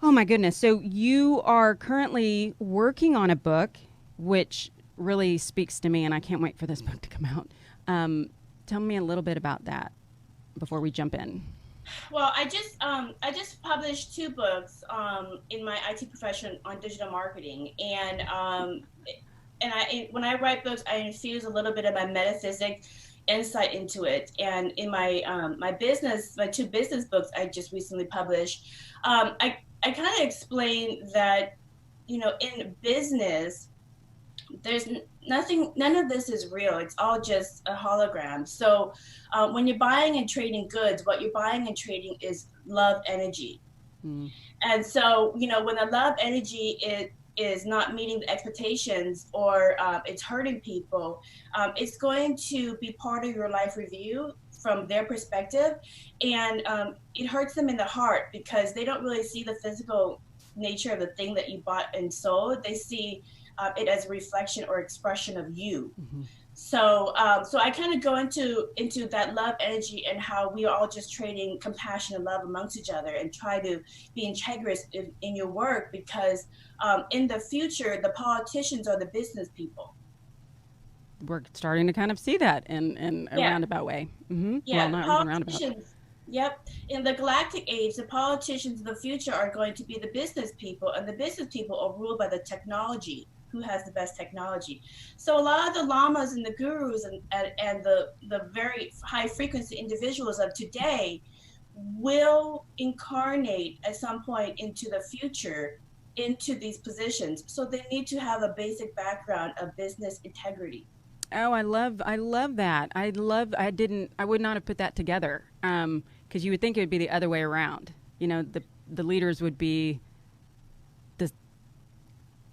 Oh my goodness. So you are currently working on a book, which really speaks to me, and I can't wait for this book to come out. Um, Tell me a little bit about that before we jump in. Well, I just published two books in my IT profession on digital marketing, and when I write books, I infuse a little bit of my metaphysics insight into it. And in my two business books I just recently published, I kind of explain that in business there's nothing, none of this is real. It's all just a hologram. So when you're buying and trading goods, what you're buying and trading is love energy. Mm. And so, when the love energy is not meeting the expectations, or it's hurting people, it's going to be part of your life review from their perspective. And it hurts them in the heart because they don't really see the physical nature of the thing that you bought and sold. They see it as a reflection or expression of you. Hmm. So I kind of go into that love energy and how we are all just trading compassion and love amongst each other, and try to be integrous in your work, because in the future the politicians are the business people. We're starting to kind of see that in a Yeah, roundabout way. Hmm. Well, yeah, the not even roundabout. politicians. Yep. In the galactic age, the politicians of the future are going to be the business people, and the business people are ruled by the technology. Who has the best technology? So a lot of the lamas and the gurus and the very high frequency individuals of today will incarnate at some point into the future into these positions. So they need to have a basic background of business integrity. Oh, I love that. I would not have put that together. Because you would think it would be the other way around. The leaders would be the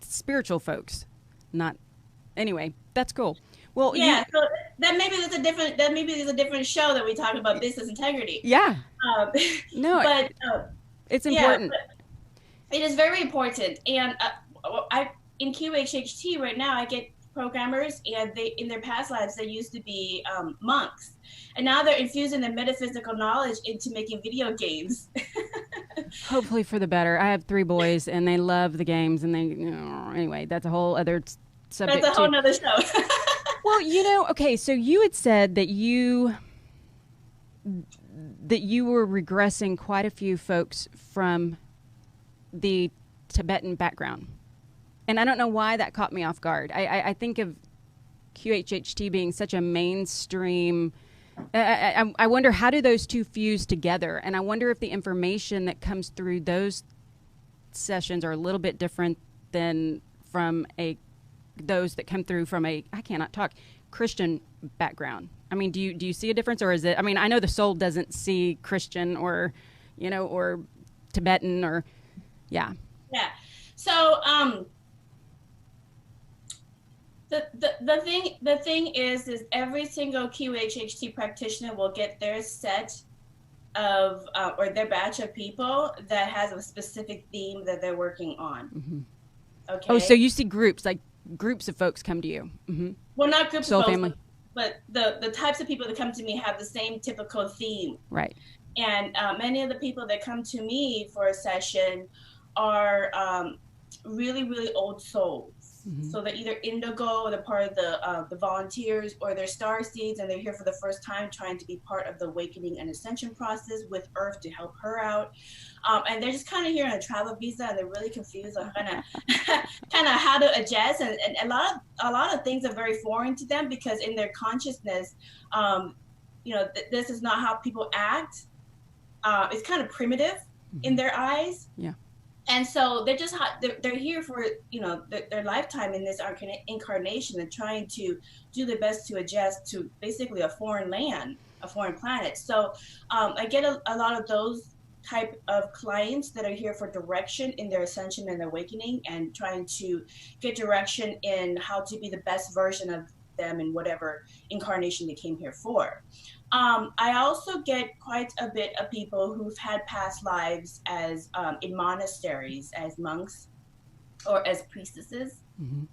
spiritual folks, not. Anyway, that's cool. Well, Yeah, so that maybe there's a different show that we talk about business integrity. yeah, Um, no, but it's yeah, important. but it is very important. And I in QHHT right now, I get programmers, and they in their past lives they used to be monks, and now they're infusing their metaphysical knowledge into making video games. Hopefully for the better. I have three boys, and they love the games, and anyway, that's a whole other That's a subject whole too. nother show. Well, okay, so you had said that you were regressing quite a few folks from the Tibetan background. And I don't know why that caught me off guard. I think of QHHT being such a mainstream. I wonder, how do those two fuse together? And I wonder if the information that comes through those sessions are a little bit different than from those that come through from a, I cannot talk, Christian background. I mean, do you see a difference, or is it? I mean, I know the soul doesn't see Christian or, or Tibetan or, yeah. Yeah. So the thing is every single QHHT practitioner will get their set of or their batch of people that has a specific theme that they're working on. Hmm. Oh, so Okay. you see groups, like groups of folks come to you. Hmm. Well, not groups of Soul folks, family. but the types of people that come to me have the same typical theme. Right. And many of the people that come to me for a session are really, really old souls. Hmm. So they're either indigo, or they're part of the volunteers, or they're starseeds, and they're here for the first time, trying to be part of the awakening and ascension process with Earth to help her out. And they're just kind of here on a travel visa, and they're really confused on kind of how to adjust, and a lot of things are very foreign to them, because in their consciousness, um, this is not how people act. It's kind of primitive in Hmm. their eyes. Yeah. And so they're here for their lifetime in this incarnation, and trying to do their best to adjust to basically a foreign land, a foreign planet. So I get a lot of those type of clients that are here for direction in their ascension and awakening, and trying to get direction in how to be the best version of them in whatever incarnation they came here for. I also get quite a bit of people who've had past lives as in monasteries as monks or as priestesses, Hmm.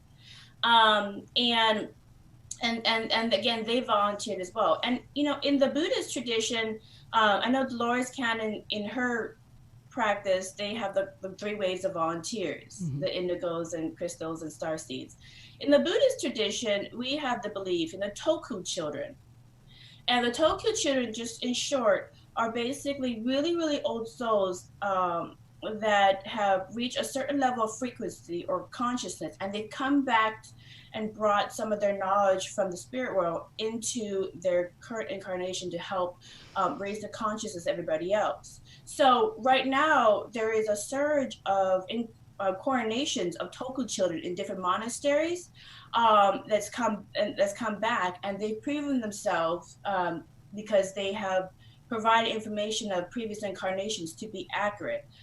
and and again they volunteered as well. And in the Buddhist tradition, I know Dolores can in her practice, they have the three waves of volunteers, the indigos and crystals and starseeds. In the Buddhist tradition, we have the belief in the Toku children. And the Toku children, just in short, are basically really, really old souls that have reached a certain level of frequency or consciousness, and they come back and brought some of their knowledge from the spirit world into their current incarnation to help raise the consciousness of everybody else. So right now, there is a surge of coronations of Toku children in different monasteries that's come back, and they've proven themselves because they have provided information of previous incarnations to be accurate.